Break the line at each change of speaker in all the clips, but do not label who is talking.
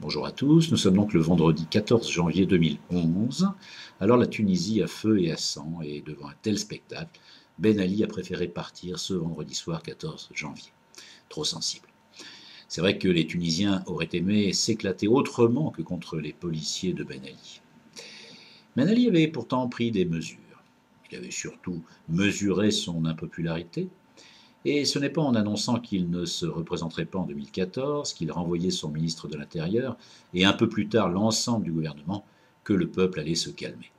Bonjour à tous, nous sommes donc le vendredi 14 janvier 2011. Alors la Tunisie à feu et à sang, et devant un tel spectacle, Ben Ali a préféré partir ce vendredi soir 14 janvier. Trop sensible. C'est vrai que les Tunisiens auraient aimé s'éclater autrement que contre les policiers de Ben Ali. Ben Ali avait pourtant pris des mesures. Il avait surtout mesuré son impopularité. Et ce n'est pas en annonçant qu'il ne se représenterait pas en 2014, qu'il renvoyait son ministre de l'Intérieur, et un peu plus tard l'ensemble du gouvernement, que le peuple allait se calmer.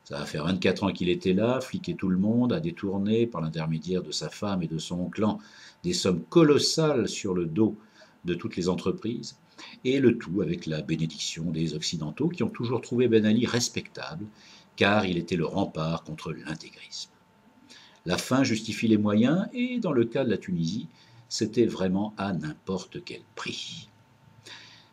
Ça va faire 24 ans qu'il était là, fliquer tout le monde, a détourné, par l'intermédiaire de sa femme et de son clan, des sommes colossales sur le dos de toutes les entreprises, et le tout avec la bénédiction des Occidentaux qui ont toujours trouvé Ben Ali respectable, car il était le rempart contre l'intégrisme. La fin justifie les moyens, et dans le cas de la Tunisie, c'était vraiment à n'importe quel prix.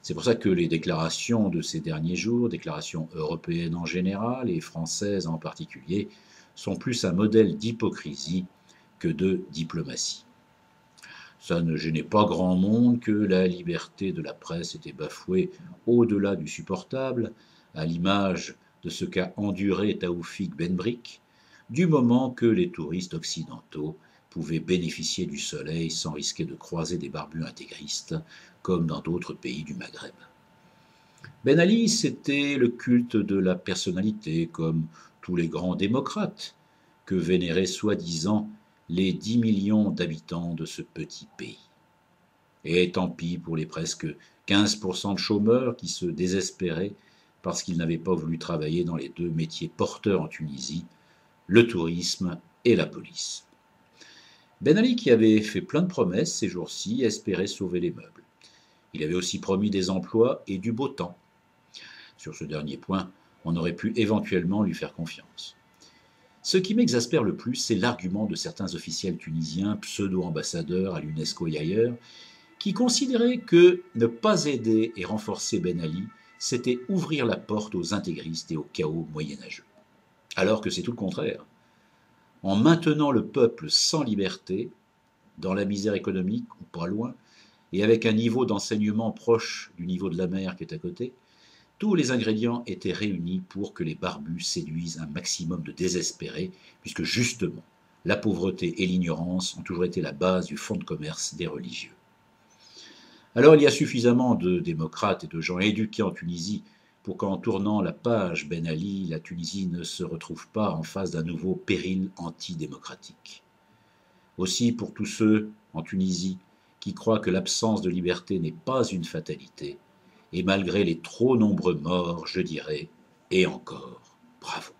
C'est pour ça que les déclarations de ces derniers jours, déclarations européennes en général et françaises en particulier, sont plus un modèle d'hypocrisie que de diplomatie. Ça ne gênait pas grand monde que la liberté de la presse était bafouée au-delà du supportable, à l'image de ce qu'a enduré Taoufik Ben Brik, du moment que les touristes occidentaux pouvaient bénéficier du soleil sans risquer de croiser des barbus intégristes, comme dans d'autres pays du Maghreb. Ben Ali, c'était le culte de la personnalité, comme tous les grands démocrates, que vénéraient soi-disant les 10 millions d'habitants de ce petit pays. Et tant pis pour les presque 15% de chômeurs qui se désespéraient parce qu'ils n'avaient pas voulu travailler dans les deux métiers porteurs en Tunisie, le tourisme et la police. Ben Ali, qui avait fait plein de promesses ces jours-ci, espérait sauver les meubles. Il avait aussi promis des emplois et du beau temps. Sur ce dernier point, on aurait pu éventuellement lui faire confiance. Ce qui m'exaspère le plus, c'est l'argument de certains officiels tunisiens, pseudo-ambassadeurs à l'UNESCO et ailleurs, qui considéraient que ne pas aider et renforcer Ben Ali, c'était ouvrir la porte aux intégristes et au chaos moyenâgeux. Alors que c'est tout le contraire. En maintenant le peuple sans liberté, dans la misère économique ou pas loin, et avec un niveau d'enseignement proche du niveau de la mer qui est à côté, tous les ingrédients étaient réunis pour que les barbus séduisent un maximum de désespérés, puisque justement, la pauvreté et l'ignorance ont toujours été la base du fonds de commerce des religieux. Alors il y a suffisamment de démocrates et de gens éduqués en Tunisie pour qu'en tournant la page Ben Ali, la Tunisie ne se retrouve pas en face d'un nouveau péril antidémocratique. Aussi pour tous ceux, en Tunisie, qui croient que l'absence de liberté n'est pas une fatalité, et malgré les trop nombreux morts, je dirais, et encore, bravo.